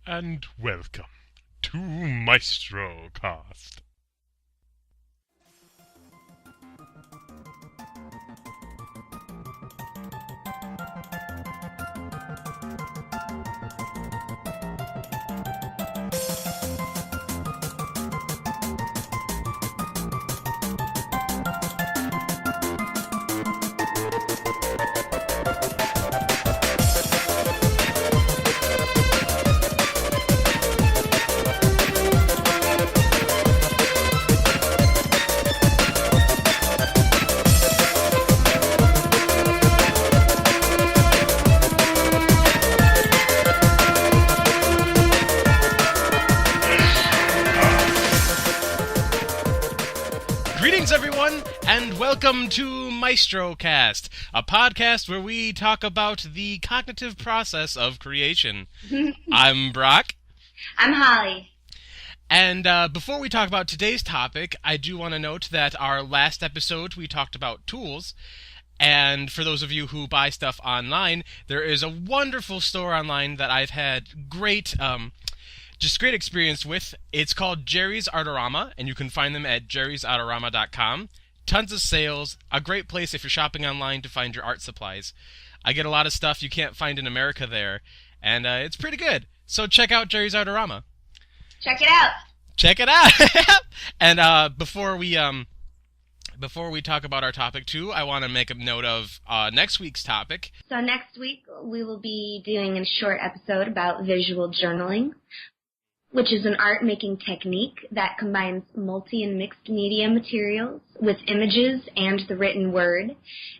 and welcome to MaestroCast. Greetings, everyone, and welcome to MaestroCast, a podcast where we talk about the cognitive process of creation. I'm Brock. I'm Holly. And before we talk about today's topic, I do want to note that our last episode we talked about tools. And for those of you who buy stuff online, there is a wonderful store online that I've had great experience with. It's called Jerry's Artorama, and you can find them at jerrysartorama.com. Tons of sales, a great place if you're shopping online to find your art supplies. I get a lot of stuff you can't find in America there, and it's pretty good. So check out Jerry's Artorama. Check it out. Check it out. And before we talk about our topic too, I want to make a note of next week's topic. So next week we will be doing a short episode about visual journaling, which is an art-making technique that combines multi- and mixed media materials with images and the written word.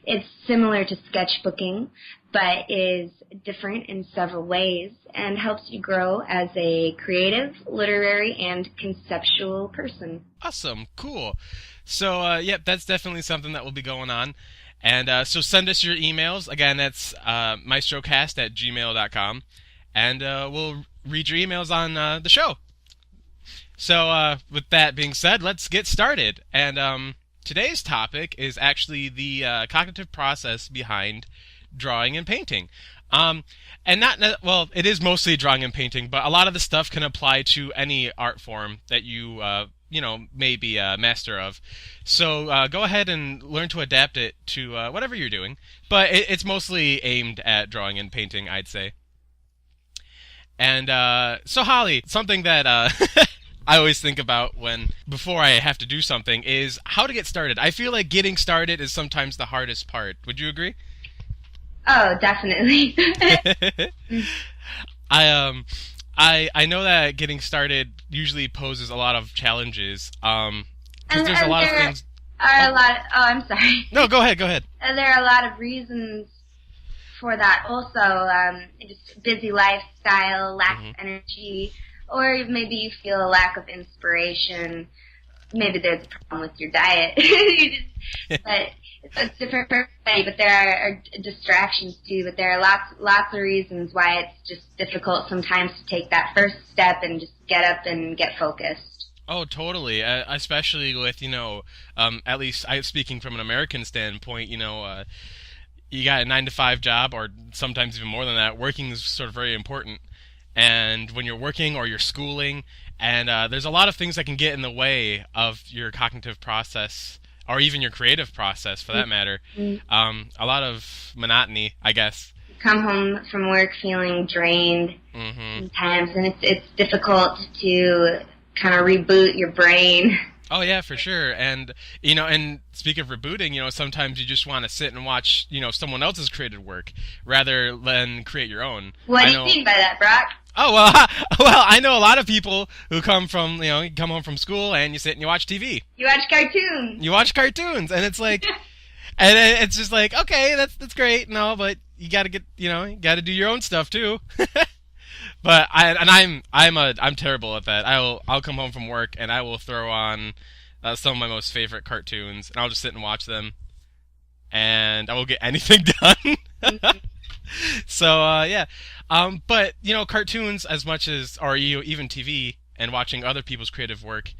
It's similar to sketchbooking, but is different in several ways and helps you grow as a creative, literary, and conceptual person. Awesome. Cool. So, yep, that's definitely something that will be going on. And so send us your emails. Again, that's maestrocast@gmail.com. And we'll read your emails on the show. So with that being said, let's get started. And today's topic is actually the cognitive process behind drawing and painting. And it is mostly drawing and painting, but a lot of the stuff can apply to any art form that you may be a master of. So go ahead and learn to adapt it to whatever you're doing. But it's mostly aimed at drawing and painting, I'd say. And so Holly, something that I always think about before I have to do something is how to get started. I feel like getting started is sometimes the hardest part. Would you agree? Oh, definitely. I know that getting started usually poses a lot of challenges. Because there's a lot of things. I'm sorry. No, go ahead. There are a lot of reasons for that also, just busy lifestyle, lack of energy, or maybe you feel a lack of inspiration. Maybe there's a problem with your diet. But it's different for everybody, but there are distractions too, but there are lots of reasons why it's just difficult sometimes to take that first step and just get up and get focused. Oh, totally. Especially with, at least speaking from an American standpoint, you got a 9-to-5 job, or sometimes even more than that. Working is sort of very important. And when you're working or you're schooling, and there's a lot of things that can get in the way of your cognitive process, or even your creative process, for that matter. A lot of monotony, I guess. Come home from work feeling drained sometimes, and it's difficult to kind of reboot your brain. Oh yeah, for sure. And and speaking of rebooting, sometimes you just want to sit and watch, someone else's created work rather than create your own. What do you mean by that, Brock? Oh well, I know a lot of people who come home from school and you sit and you watch TV. You watch cartoons. You watch cartoons, and it's like, and it's just like, okay, that's great, but you got to get, you got to do your own stuff too. But I'm terrible at that. I'll come home from work and I will throw on some of my most favorite cartoons, and I'll just sit and watch them, and I won't get anything done. So yeah, but cartoons, as much as, or even TV and watching other people's creative work,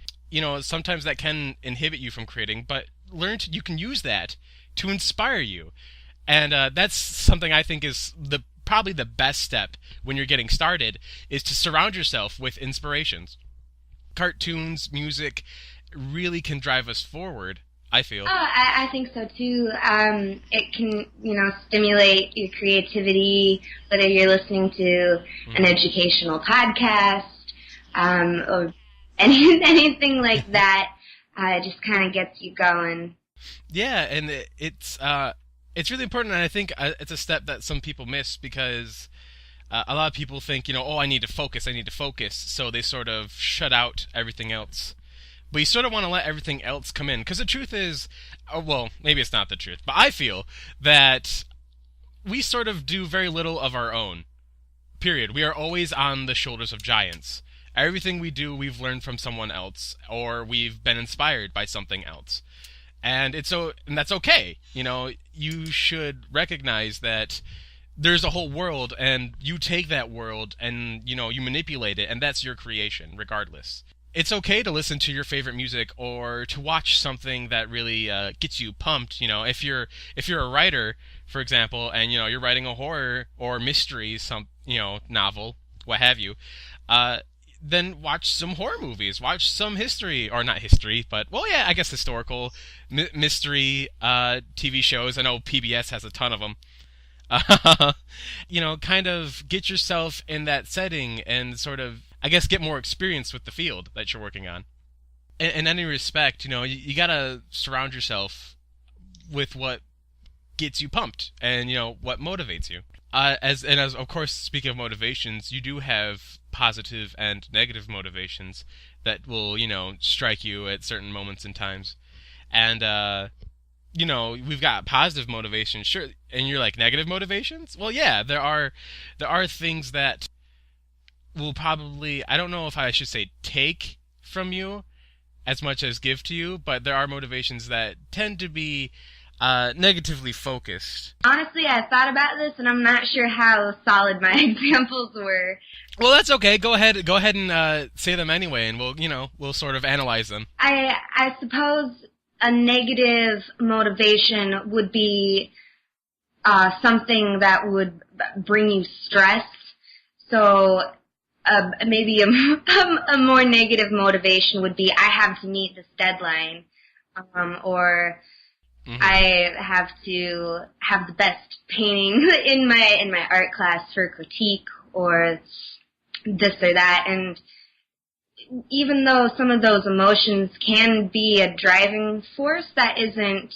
sometimes that can inhibit you from creating. But you can use that to inspire you, and that's something I think is the probably the best step when you're getting started is to surround yourself with inspirations. Cartoons, music really can drive us forward, I feel. Oh, I think so too. It can, stimulate your creativity, whether you're listening to an educational podcast, or anything like that. It just kind of gets you going. Yeah, and it's really important, and I think it's a step that some people miss because a lot of people think, I need to focus, so they sort of shut out everything else. But you sort of want to let everything else come in, because the truth is, well, maybe it's not the truth, but I feel that we sort of do very little of our own, period. We are always on the shoulders of giants. Everything we do, we've learned from someone else, or we've been inspired by something else. And that's okay. You should recognize that there's a whole world, and you take that world and, you manipulate it, and that's your creation, regardless. It's okay to listen to your favorite music or to watch something that really gets you pumped. If you're a writer, for example, and you're writing a horror or mystery, novel, what have you, then watch some horror movies. Watch some history, or not history, but I guess historical mystery TV shows. I know PBS has a ton of them. Kind of get yourself in that setting and sort of, I guess, get more experience with the field that you're working on. In any respect, you gotta surround yourself with what gets you pumped and, what motivates you. As of course, speaking of motivations, you do have positive and negative motivations that will, strike you at certain moments and times. And, we've got positive motivations, sure, and you're like, negative motivations? Well, yeah, there are things that will probably, I don't know if I should say take from you as much as give to you, but there are motivations that tend to be negatively focused. Honestly, I thought about this, and I'm not sure how solid my examples were. Well, that's okay. Go ahead and say them anyway, and we'll sort of analyze them. I suppose a negative motivation would be something that would bring you stress. So maybe a more negative motivation would be, I have to meet this deadline, or I have to have the best painting in my art class for critique, or this or that. And even though some of those emotions can be a driving force, that isn't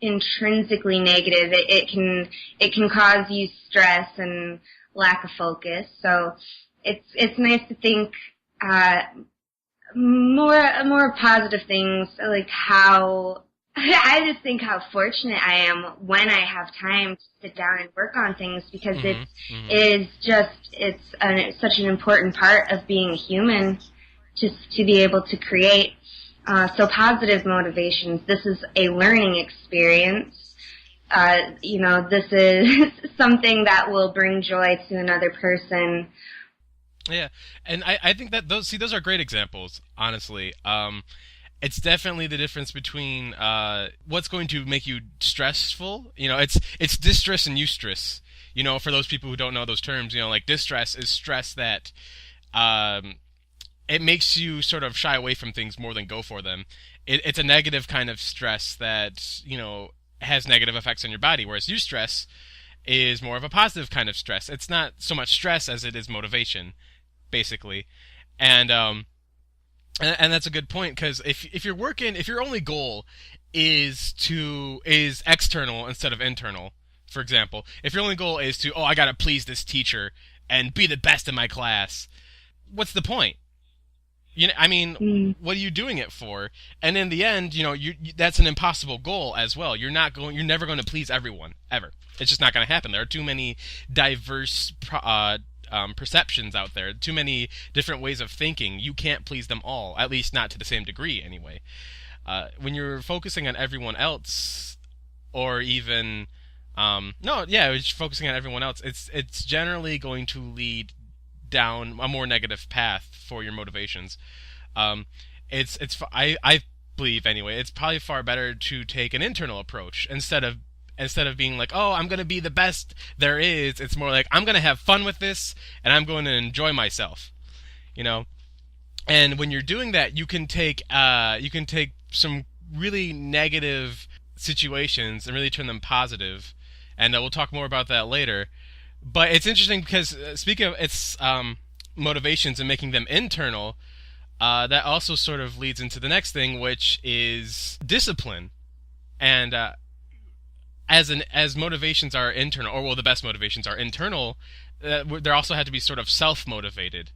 intrinsically negative. It can cause you stress and lack of focus. So it's nice to think more positive things, like how I just think how fortunate I am when I have time to sit down and work on things, because it's such an important part of being a human, just to be able to create. So positive motivations. This is a learning experience. This is something that will bring joy to another person. Yeah, and I think that those are great examples, honestly. It's definitely the difference between what's going to make you stressful. It's distress and eustress. For those people who don't know those terms, like distress is stress that it makes you sort of shy away from things more than go for them. It's a negative kind of stress that, has negative effects on your body, whereas eustress is more of a positive kind of stress. It's not so much stress as it is motivation, basically. And that's a good point, because if your only goal is external instead of internal, for example, if your only goal is to, I gotta please this teacher and be the best in my class, what's the point? What are you doing it for? And in the end, that's an impossible goal as well. You're never going to please everyone, ever. It's just not going to happen. There are too many diverse perceptions out there, too many different ways of thinking. You can't please them all, at least not to the same degree anyway. When you're focusing on everyone else, or even focusing on everyone else, it's generally going to lead down a more negative path for your motivations. I believe anyway, it's probably far better to take an internal approach instead of instead of being like, oh, I'm going to be the best there is, it's more like, I'm going to have fun with this, and I'm going to enjoy myself, you know? And when you're doing that, you can take some really negative situations and really turn them positive, and we'll talk more about that later. But it's interesting because speaking of its motivations and making them internal, that also sort of leads into the next thing, which is discipline. And as motivations are internal, or well, the best motivations are internal, there also had to be sort of self-motivated.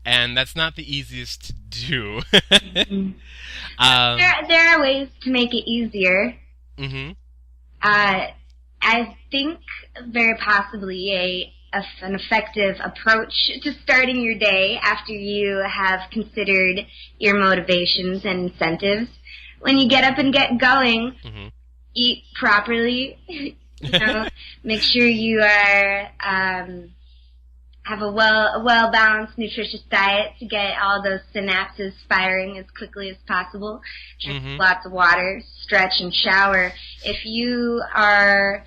And that's not the easiest to do. Mm-hmm. There are ways to make it easier. Mm-hmm. I think very possibly an effective approach to starting your day after you have considered your motivations and incentives. When you get up and get going, mm-hmm. eat properly. Make sure you are have a well balanced, nutritious diet to get all those synapses firing as quickly as possible. Drink mm-hmm. lots of water, stretch and shower. If you are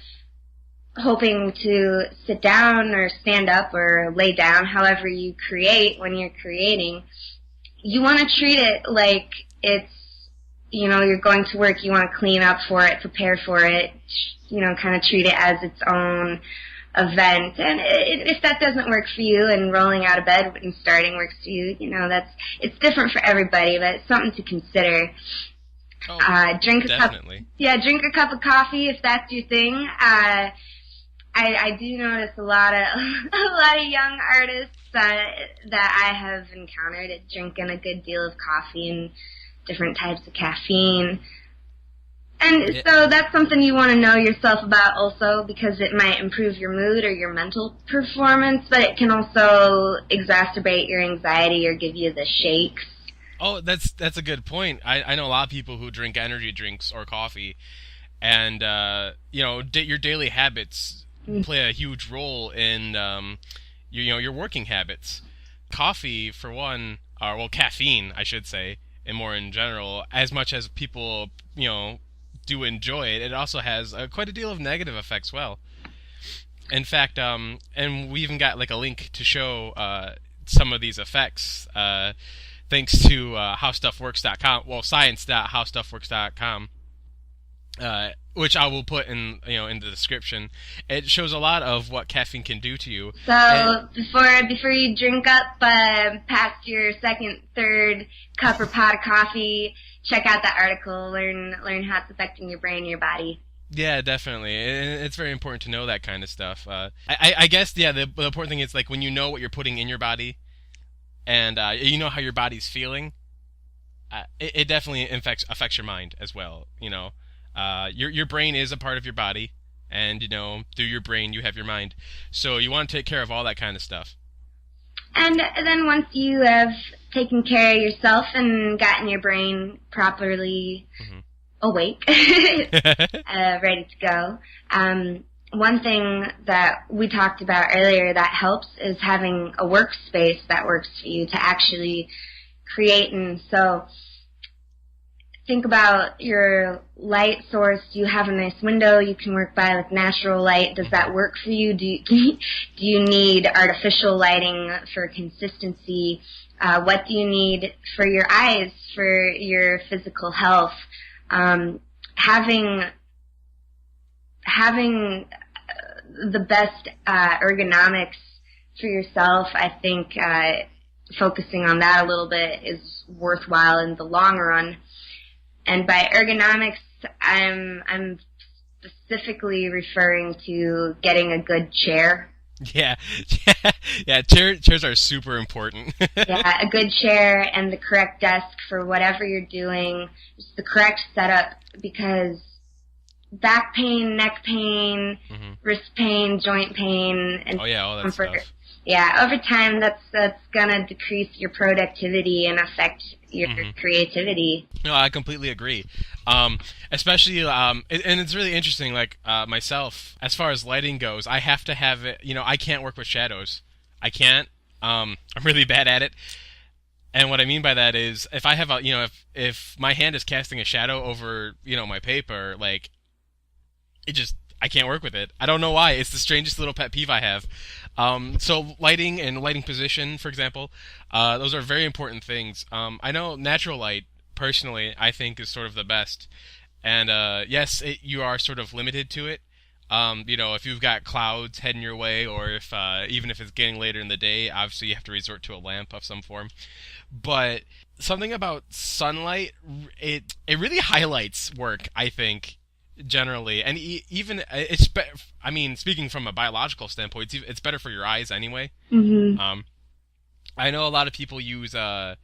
hoping to sit down or stand up or lay down, however you create when you're creating, you want to treat it like it's, you're going to work. You want to clean up for it, prepare for it, kind of treat it as its own event. And if that doesn't work for you and rolling out of bed and starting works for you, it's different for everybody, but it's something to consider. Drink a cup of coffee if that's your thing. I do notice a lot of young artists that I have encountered drinking a good deal of coffee and different types of caffeine. And so that's something you want to know yourself about also, because it might improve your mood or your mental performance, but it can also exacerbate your anxiety or give you the shakes. Oh, that's a good point. I know a lot of people who drink energy drinks or coffee, and your daily habits play a huge role in your working habits. Coffee, for one, or caffeine, I should say, and more in general, as much as people do enjoy it, it also has quite a deal of negative effects. Well, in fact, and we even got like a link to show some of these effects. Thanks to howstuffworks.com, well, science.howstuffworks.com, which I will put in the description. It shows a lot of what caffeine can do to you. So before you drink up past your second, third cup or pot of coffee, check out that article. Learn how it's affecting your brain, your body. Yeah, definitely. It's very important to know that kind of stuff. I guess the important thing is like when you know what you're putting in your body, and you know how your body's feeling, it definitely affects your mind as well. Your brain is a part of your body, and through your brain you have your mind. So you want to take care of all that kind of stuff. And then once you have taken care of yourself and gotten your brain properly awake, ready to go, one thing that we talked about earlier that helps is having a workspace that works for you to actually create. And so think about your light source. Do you have a nice window you can work by, like natural light? Does that work for you? Do you need artificial lighting for consistency? What do you need for your eyes, for your physical health? Having the best ergonomics for yourself, I think focusing on that a little bit is worthwhile in the long run. And by ergonomics, I'm specifically referring to getting a good chair. Yeah. Chairs are super important. Yeah, a good chair and the correct desk for whatever you're doing, just the correct setup, because back pain, neck pain, wrist pain, joint pain, and all that stuff. Yeah, over time that's gonna decrease your productivity and affect your creativity. No, I completely agree. Especially, and it's really interesting. Like myself, as far as lighting goes, I have to have it. I can't work with shadows. I can't. I'm really bad at it. And what I mean by that is, if I have if my hand is casting a shadow over my paper, like I can't work with it. I don't know why. It's the strangest little pet peeve I have. So lighting and lighting position, for example, those are very important things. I know natural light, personally, I think is sort of the best. And yes, you are sort of limited to it. If you've got clouds heading your way, or if even if it's getting later in the day, obviously you have to resort to a lamp of some form. But something about sunlight, it really highlights work, I think, generally, and even I mean, speaking from a biological standpoint, it's better for your eyes anyway. I know a lot of people use what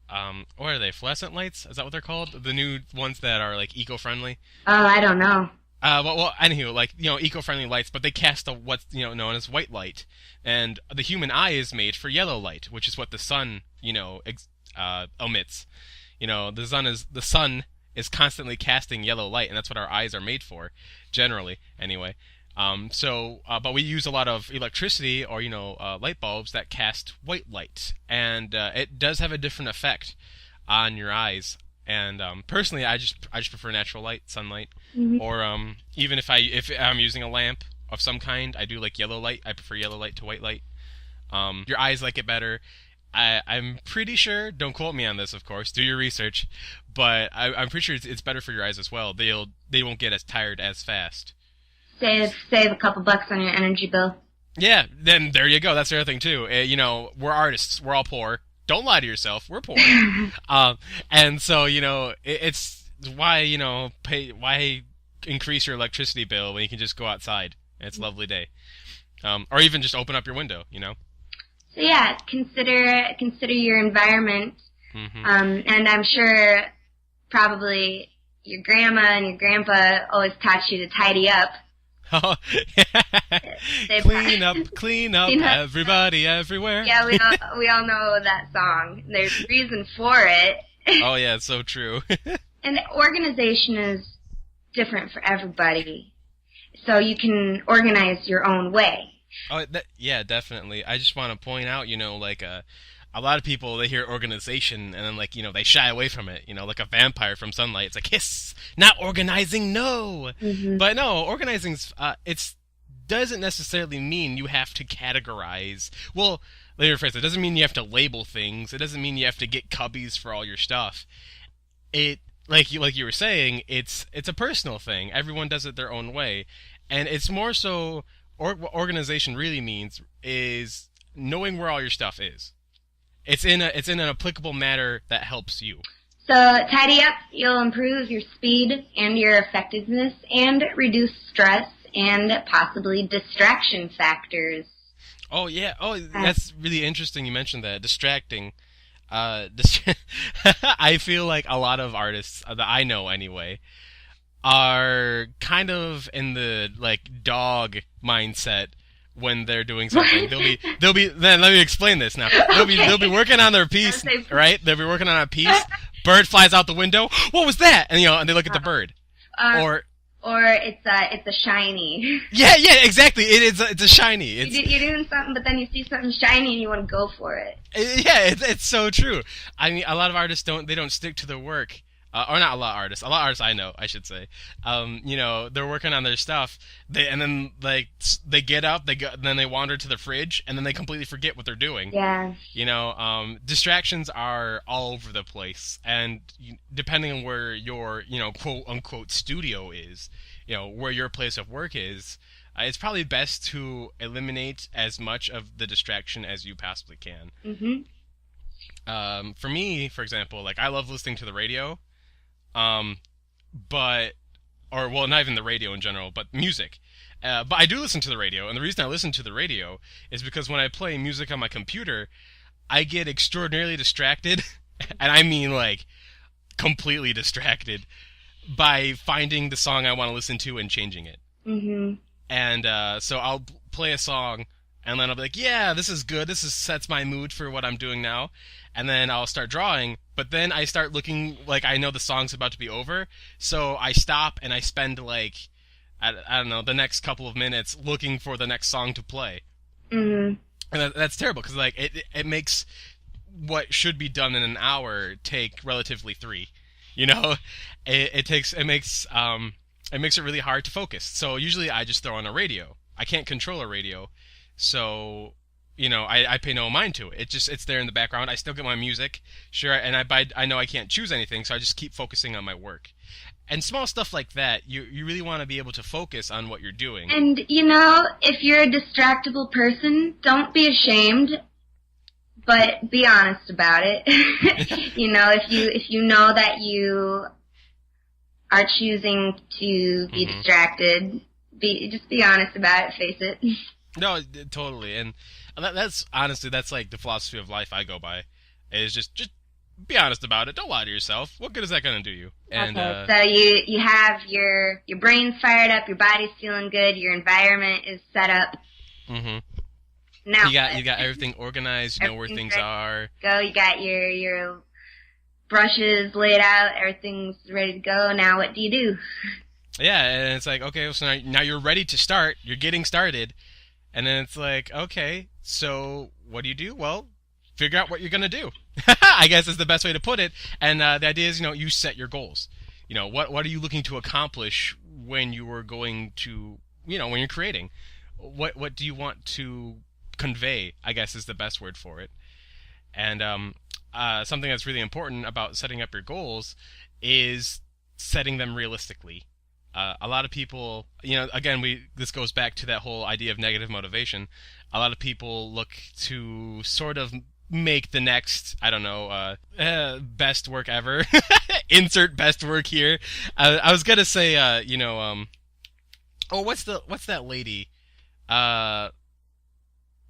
are they, fluorescent lights? Is that what they're called? The new ones that are like eco-friendly. Oh, I don't know. Well, anywho, like, eco-friendly lights, but they cast what's known as white light, and the human eye is made for yellow light, which is what the sun emits. The sun is constantly casting yellow light, and that's what our eyes are made for, generally, anyway. But we use a lot of electricity or light bulbs that cast white light, and it does have a different effect on your eyes. And personally, I just prefer natural light, sunlight, or even if I'm using a lamp of some kind, I do like yellow light. I prefer yellow light to white light. Your eyes like it better. I'm pretty sure. Don't quote me on this, of course. Do your research, but I'm pretty sure it's better for your eyes as well. They won't get as tired as fast. Save a couple bucks on your energy bill. Yeah, then there you go. That's the other thing too. We're artists. We're all poor. Don't lie to yourself. We're poor. And so, it's why, why increase your electricity bill when you can just go outside and it's a lovely day. Or even just open up your window, So yeah, consider your environment. And I'm sure probably your grandma and your grandpa always taught you to tidy up. Oh, clean up, everybody, everywhere. Yeah, we all know that song. There's a reason for it. Oh yeah, it's so true. And organization is different for everybody, so you can organize your own way. Oh, yeah, definitely. I just want to point out, a lot of people, they hear organization and then they shy away from it, like a vampire from sunlight. It's like, hiss, not organizing, no. But no, organizing's doesn't necessarily mean you have to categorize. Well, let me rephrase it. It doesn't mean you have to label things. It doesn't mean you have to get cubbies for all your stuff. It, like you were saying, it's a personal thing. Everyone does it their own way. And it's more so, what organization really means is knowing where all your stuff is. It's in an applicable manner that helps you. So tidy up, you'll improve your speed and your effectiveness and reduce stress and possibly distraction factors. Oh yeah. Oh, that's really interesting you mentioned that. Distracting. I feel like a lot of artists that I know anyway are kind of in the dog mindset. When they're doing something, they'll be. Then let me explain this now. They'll be working on their piece, right? They'll be working on a piece. Bird flies out the window. What was that? And and they look at the bird. Or it's a shiny. Yeah, exactly. It's a shiny. You're doing something, but then you see something shiny and you want to go for it. Yeah, it's so true. I mean, a lot of artists don't stick to their work. Or not a lot of artists. A lot of artists I know, I should say. They're working on their stuff. They get up, then they wander to the fridge, and then they completely forget what they're doing. Yeah. Distractions are all over the place, and depending on where your quote unquote studio is, where your place of work is, it's probably best to eliminate as much of the distraction as you possibly can. For me, for example, I love listening to the radio. Not even the radio in general, but music. But I do listen to the radio, and the reason I listen to the radio is because when I play music on my computer, I get extraordinarily distracted, and I mean completely distracted, by finding the song I want to listen to and changing it. And so I'll play a song, and then I'll be like, yeah, this is good, sets my mood for what I'm doing now. And then I'll start drawing, but then I start looking I know the song's about to be over, so I stop and I spend I don't know, the next couple of minutes looking for the next song to play. And that's terrible because it makes what should be done in an hour take relatively 3. It makes it makes it really hard to focus. So usually I just throw on a radio. I can't control a radio, so I pay no mind to it. It's there in the background. I still get my music, sure, and I know I can't choose anything, so I just keep focusing on my work. And small stuff like that, you really want to be able to focus on what you're doing. And if you're a distractible person, don't be ashamed, but be honest about it. If you know that you are choosing to be distracted, just be honest about it, face it. No, totally. And that's honestly, that's like the philosophy of life I go by, is just be honest about it. Don't lie to yourself. What good is that going to do you? And okay, so you have your brain fired up, your body's feeling good, your environment is set up. Mm-hmm. Now you got everything organized, you know where things are. Go, you got your brushes laid out, everything's ready to go. Now what do you do? Yeah, and it's like, okay, so now you're ready to start. You're getting started. And then it's like, okay, so what do you do? Well, figure out what you're going to do. I guess is the best way to put it. And the idea is, you set your goals. What are you looking to accomplish when you are going to, when you're creating? What do you want to convey, I guess is the best word for it. And something that's really important about setting up your goals is setting them realistically. A lot of people, again, this goes back to that whole idea of negative motivation. A lot of people look to sort of make the next, I don't know, best work ever. Insert best work here. I was gonna say, what's that lady?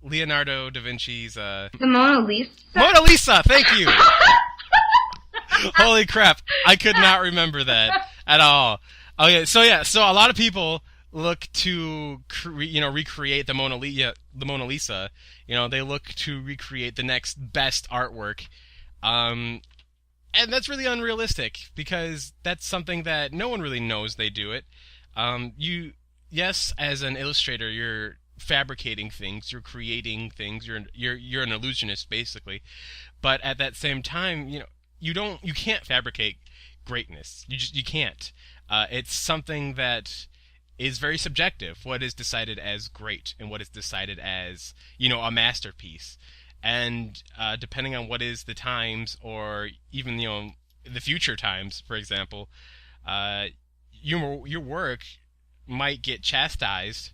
Leonardo da Vinci's the Mona Lisa. Mona Lisa, thank you. Holy crap, I could not remember that at all. Okay, so a lot of people look to recreate the Mona Lisa. They look to recreate the next best artwork, and that's really unrealistic because that's something that no one really knows they do it. Yes, as an illustrator, you're fabricating things, you're creating things, you're an illusionist basically, but at that same time, you can't fabricate greatness. You can't. It's something that is very subjective, what is decided as great and what is decided as, a masterpiece. And depending on what is the times or even, the future times, for example, your work might get chastised,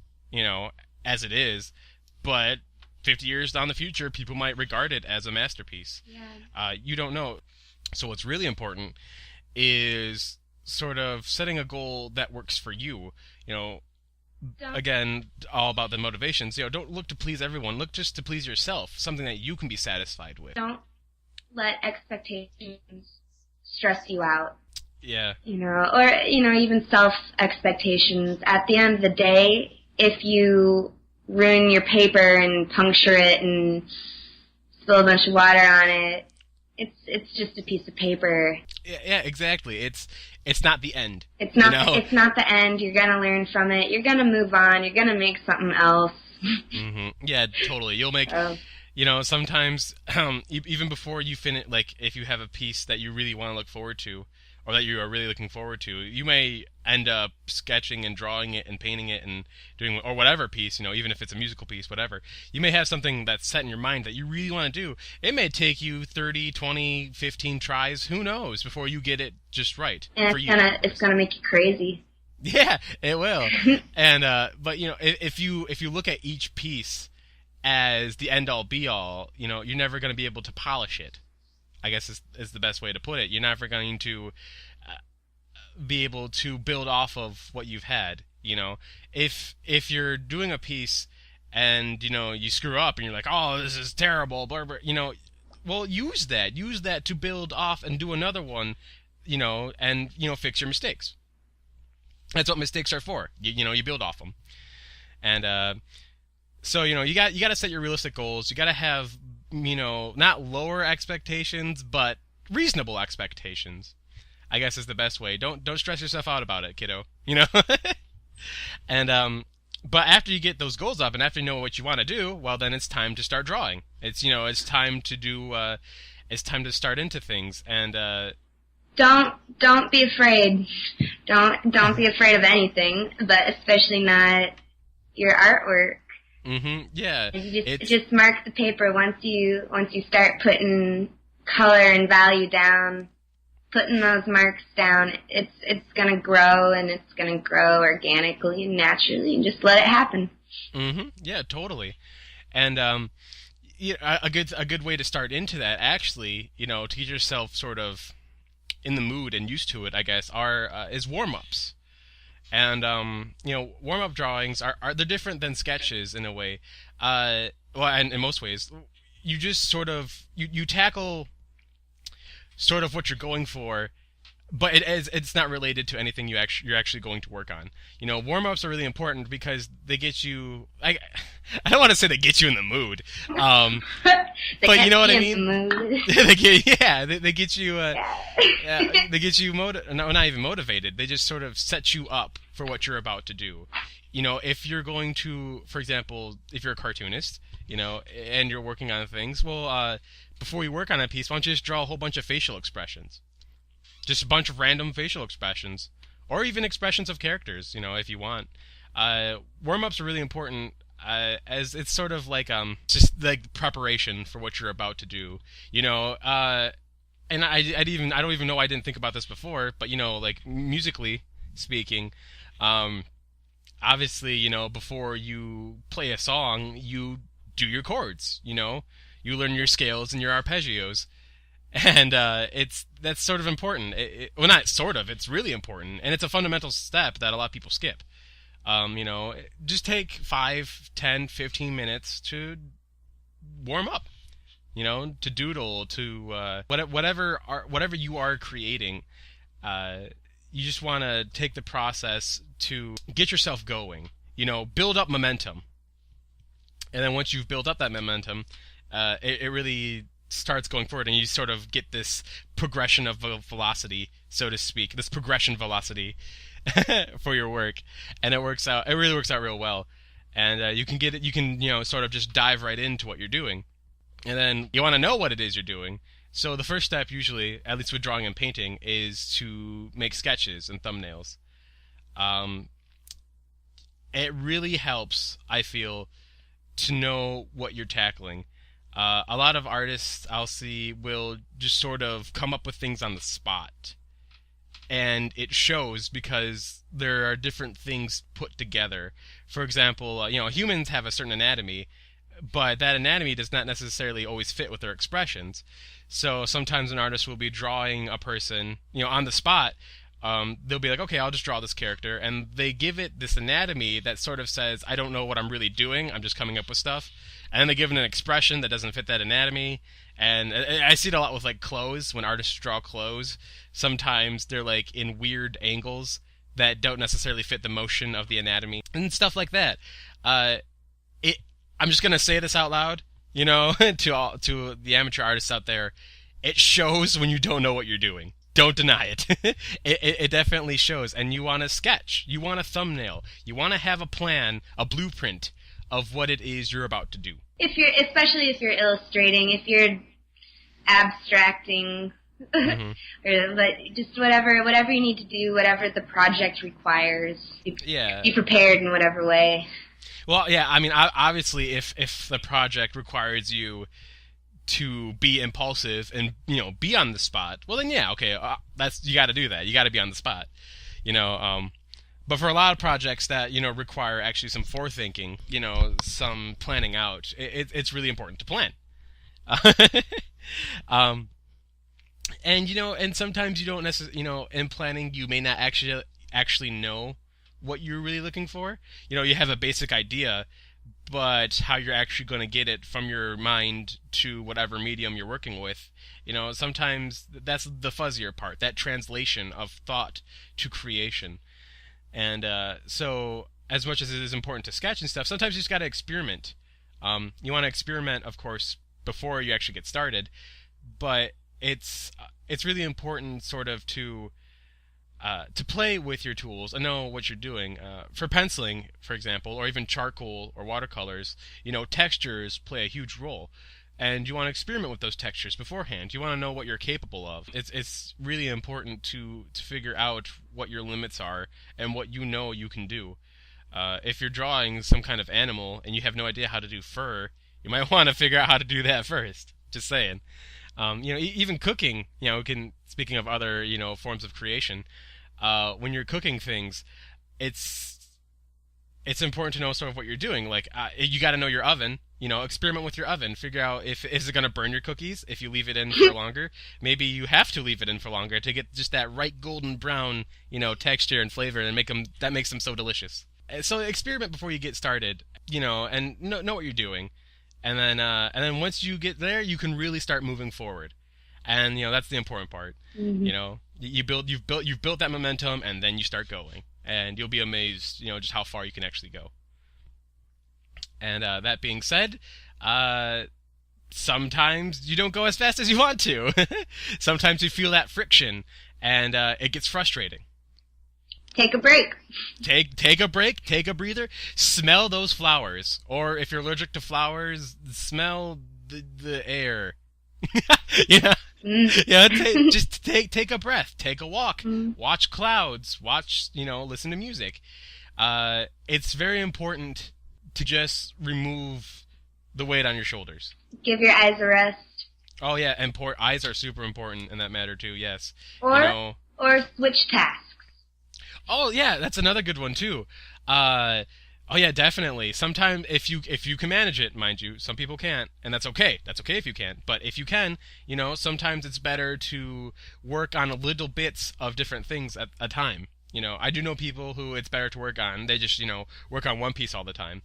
as it is, but 50 years down the future, people might regard it as a masterpiece. Yeah. You don't know. So what's really important is sort of setting a goal that works for you. Again, all about the motivations. Don't look to please everyone. Look just to please yourself. Something that you can be satisfied with. Don't let expectations stress you out. Yeah. Or even self-expectations. At the end of the day, if you ruin your paper and puncture it and spill a bunch of water on it, it's just a piece of paper. Yeah, exactly. It's not the end. It's not. It's not the end. You're gonna learn from it. You're gonna move on. You're gonna make something else. Mm-hmm. Yeah, totally. You'll make. Sometimes even before you finish, like if you have a piece that you really want to look forward to, or that you are really looking forward to, you may end up sketching and drawing it and painting it and doing, or whatever piece, even if it's a musical piece, whatever. You may have something that's set in your mind that you really want to do. It may take you 30, 20, 15 tries, who knows, before you get it just right. And it's gonna make you crazy. Yeah, it will. And but if you look at each piece as the end all be all, you're never going to be able to polish it. I guess is the best way to put it. You're never going to be able to build off of what you've had. If you're doing a piece and you screw up and you're like, oh, this is terrible, blah, blah, well, use that to build off and do another one, and fix your mistakes. That's what mistakes are for. You build off them, and so you got to set your realistic goals. You got to have not lower expectations, but reasonable expectations, I guess is the best way. Don't stress yourself out about it, kiddo. And but after you get those goals up and after you know what you want to do, well, then it's time to start drawing. It's time to do. It's time to start into things. And don't be afraid. Don't be afraid of anything, but especially not your artwork. Mm-hmm. Yeah. You just mark the paper once you start putting color and value down, putting those marks down. It's gonna grow, and it's gonna grow organically and naturally, and just let it happen. Mm-hmm. Yeah, totally. And yeah, a good way to start into that, actually, to get yourself sort of in the mood and used to it, I guess, is warm-ups. And warm-up drawings they're different than sketches in a way. Well, and in most ways, you just sort of you tackle sort of what you're going for, but it's not related to anything you're actually going to work on. Warm-ups are really important because they get you. I don't want to say they get you in the mood, but you know what I mean. they get you. They get you not even motivated. They just sort of set you up for what you're about to do. If you're going to, for example, if you're a cartoonist, and you're working on things, well, before you work on a piece, why don't you just draw a whole bunch of facial expressions? Just a bunch of random facial expressions, or even expressions of characters, if you want. Warm-ups are really important, as it's sort of like just like preparation for what you're about to do. And I don't even know why I didn't think about this before, but like musically speaking, obviously, before you play a song, you do your chords. You learn your scales and your arpeggios. And that's sort of important. Well, not sort of. It's really important, and it's a fundamental step that a lot of people skip. Just take 5, 10, 15 minutes to warm up. To doodle, to whatever you are creating. You just want to take the process to get yourself going. Build up momentum, and then once you've built up that momentum, it really starts going forward, and you sort of get this progression of velocity, so to speak, this progression velocity for your work, and it really works out real well, and you can sort of just dive right into what you're doing, and then you want to know what it is you're doing. So the first step, usually, at least with drawing and painting, is to make sketches and thumbnails. It really helps, I feel, to know what you're tackling. A lot of artists I'll see will just sort of come up with things on the spot. And it shows because there are different things put together. For example, humans have a certain anatomy, but that anatomy does not necessarily always fit with their expressions. So sometimes an artist will be drawing a person, on the spot. They'll be like, okay, I'll just draw this character. And they give it this anatomy that sort of says, I don't know what I'm really doing. I'm just coming up with stuff. And then they give it an expression that doesn't fit that anatomy. And I see it a lot with, like, clothes. When artists draw clothes, sometimes they're, like, in weird angles that don't necessarily fit the motion of the anatomy. And stuff like that. I'm just going to say this out loud, to the amateur artists out there. It shows when you don't know what you're doing. Don't deny it. It definitely shows. And you want to sketch. You want a thumbnail. You want to have a plan, a blueprint of what it is you're about to do. Especially if you're illustrating, if you're abstracting, mm-hmm. or just whatever you need to do, whatever the project requires. Be prepared in whatever way. Well, yeah, I mean, obviously, if the project requires you to be impulsive and be on the spot, well then yeah, okay, you got to do that. You got to be on the spot, But for a lot of projects that require actually some forethinking, some planning out, it's really important to plan. And sometimes you don't necessarily, in planning, you may not actually know what you're really looking for. You have a basic idea, but how you're actually going to get it from your mind to whatever medium you're working with, sometimes that's the fuzzier part, that translation of thought to creation. And so as much as it is important to sketch and stuff, sometimes you just got to experiment. You want to experiment, of course, before you actually get started, but it's really important sort of to play with your tools and know what you're doing. For penciling, for example, or even charcoal or watercolors, textures play a huge role. and you want to experiment with those textures beforehand. You want to know what you're capable of. It's really important to figure out what your limits are and what you know you can do. If you're drawing some kind of animal and you have no idea how to do fur, you might want to figure out how to do that first. Just saying. Even cooking, speaking of other, forms of creation, when you're cooking things, it's important to know sort of what you're doing. Like, you got to know your oven. Experiment with your oven. Figure out is it going to burn your cookies if you leave it in for longer. Maybe you have to leave it in for longer to get just that right golden brown, texture and flavor, and that makes them so delicious. So experiment before you get started, and know what you're doing, and then once you get there, you can really start moving forward, and that's the important part. Mm-hmm. You've built that momentum, and then you start going, and you'll be amazed, just how far you can actually go. And that being said, sometimes you don't go as fast as you want to. Sometimes you feel that friction, and it gets frustrating. Take a break. Take a break. Take a breather. Smell those flowers, or if you're allergic to flowers, smell the air. Just take a breath. Take a walk. Watch clouds. Listen to music. It's very important to just remove the weight on your shoulders. Give your eyes a rest. Oh yeah, and eyes are super important in that matter too. Yes. Or switch tasks. Oh yeah, that's another good one too. Oh yeah, definitely. Sometimes if you can manage it, mind you, some people can't, and that's okay. That's okay if you can't. But if you can, sometimes it's better to work on little bits of different things at a time. I do know people who it's better to work on. They just, work on one piece all the time.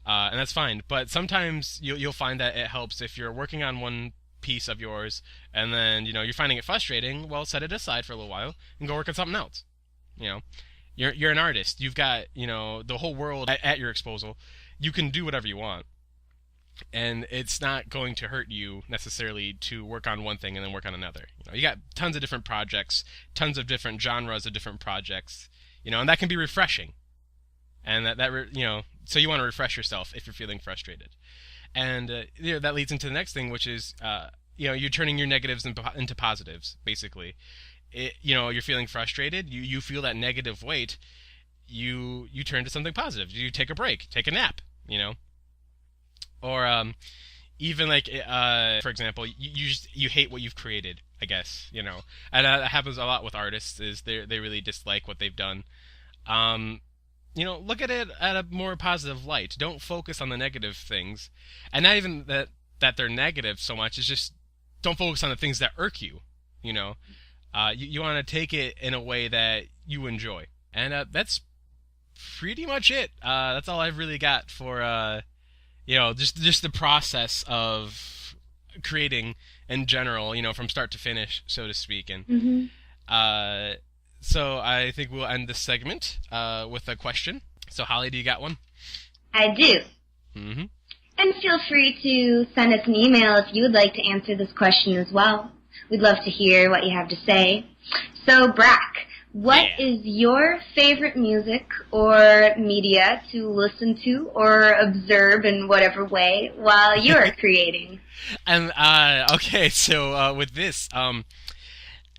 And that's fine. But sometimes you'll find that it helps if you're working on one piece of yours and then, you're finding it frustrating. Well, set it aside for a little while and go work on something else. You're an artist. You've got, the whole world at your disposal. You can do whatever you want. And it's not going to hurt you necessarily to work on one thing and then work on another. You got tons of different projects, tons of different genres of different projects, and that can be refreshing. And so you want to refresh yourself if you're feeling frustrated. And that leads into the next thing, which is you're turning your negatives into positives, basically. You're feeling frustrated, you feel that negative weight, you turn to something positive. You take a break, take a nap, Or even like for example, you hate what you've created, I guess, and that happens a lot with artists. Is they really dislike what they've done. Look at it at a more positive light. Don't focus on the negative things, and not even that they're negative so much. It's just don't focus on the things that irk you. You want to take it in a way that you enjoy, and that's pretty much it. That's all I've really got for just the process of creating in general, from start to finish, so to speak. And so I think we'll end this segment with a question. So, Holly, do you got one? I do. Mm-hmm. And feel free to send us an email if you would like to answer this question as well. We'd love to hear what you have to say. So, Brack, what is your favorite music or media to listen to or observe in whatever way while you're creating? And okay, so with this,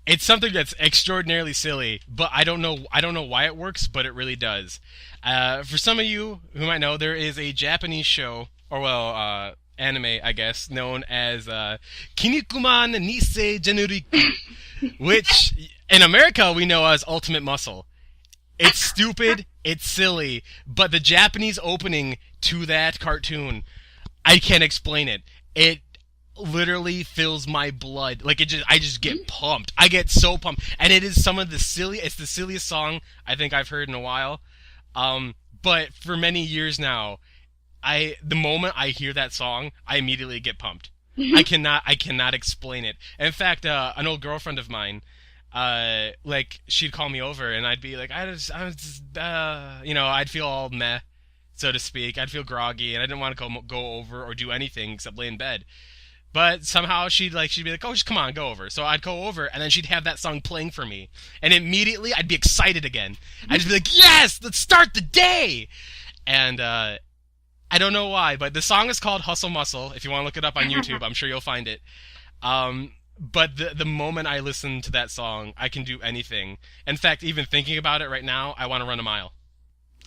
it's something that's extraordinarily silly, but I don't know why it works, but it really does. For some of you who might know, there is a Japanese show, or anime, I guess, known as Kinnikuman Nisei Generiku, which in America we know as Ultimate Muscle. It's stupid, it's silly, but the Japanese opening to that cartoon, I can't explain it. It literally fills my blood. Like I just get pumped. I get so pumped, and it is it's the silliest song I think I've heard in a while. But for many years now, the moment I hear that song, I immediately get pumped. I cannot explain it. In fact, an old girlfriend of mine, she'd call me over and I'd be like, I'd feel all meh, so to speak. I'd feel groggy and I didn't want to go over or do anything except lay in bed. But somehow she'd be like, oh, just come on, go over. So I'd go over, and then she'd have that song playing for me. And immediately, I'd be excited again. I'd just be like, yes, let's start the day! And I don't know why, but the song is called Hustle Muscle. If you want to look it up on YouTube, I'm sure you'll find it. But the moment I listen to that song, I can do anything. In fact, even thinking about it right now, I want to run a mile.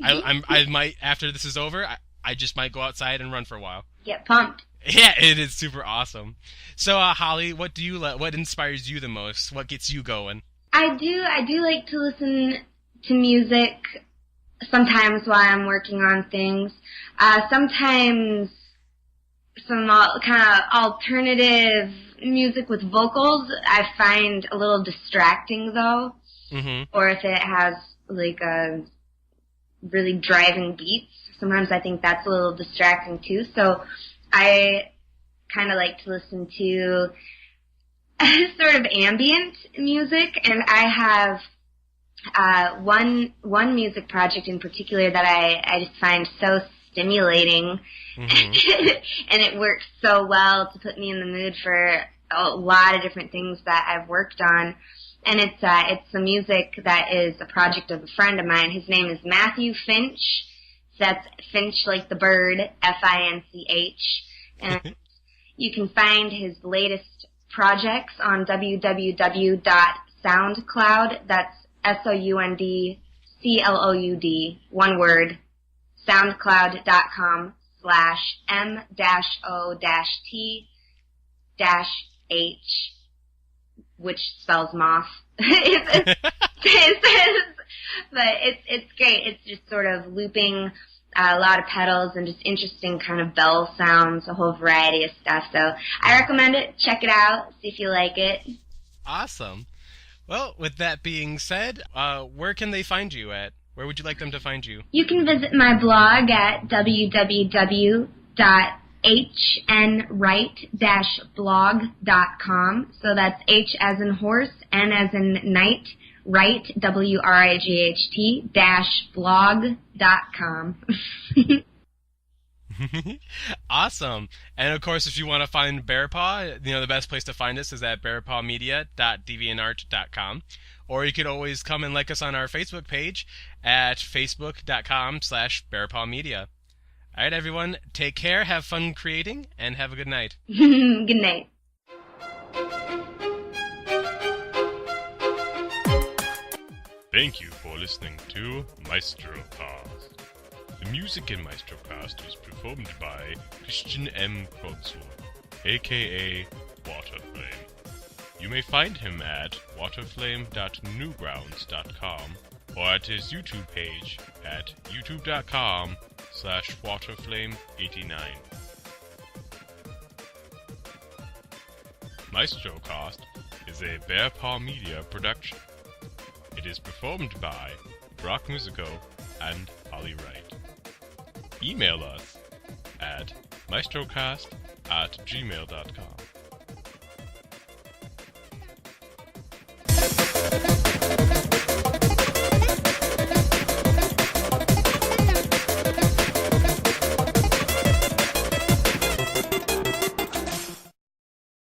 I might, after this is over, I just might go outside and run for a while. Get pumped. Yeah, it is super awesome. So, Holly, what inspires you the most? What gets you going? I do like to listen to music sometimes while I'm working on things. Sometimes some kind of alternative music with vocals I find a little distracting, though. Mm-hmm. Or if it has like a really driving beats, sometimes I think that's a little distracting too. So I kind of like to listen to sort of ambient music, and I have one music project in particular that I just find so stimulating, and it works so well to put me in the mood for a lot of different things that I've worked on. And it's the music that is a project of a friend of mine. His name is Matthew Finch. That's Finch like the bird, Finch. And you can find his latest projects on www.soundcloud. That's SOUNDCLOUD, one word, soundcloud.com/M-O-T-H, which spells moth. But it's great. It's just sort of looping a lot of pedals and just interesting kind of bell sounds, a whole variety of stuff. So I recommend it. Check it out. See if you like it. Awesome. Well, with that being said, where can they find you at? Where would you like them to find you? You can visit my blog at www.hnwright-blog.com. So that's H as in horse, N as in night, Wright, WRIGHT, -blog.com. Awesome. And of course, if you want to find Bearpaw, the best place to find us is at bearpawmedia.deviantart.com. Or you could always come and like us on our Facebook page at facebook.com/bearpawmedia. All right, everyone, take care, have fun creating, and have a good night. Good night. Thank you for listening to MaestroCast. The music in MaestroCast is performed by Christian M. Krogsvold, a.k.a. WaterFlame. You may find him at waterflame.newgrounds.com or at his YouTube page at youtube.com/waterflame89. MaestroCast is a Bearpaw Media production. It is performed by Brock Musico and Holly Wright. Email us at maestrocast@gmail.com.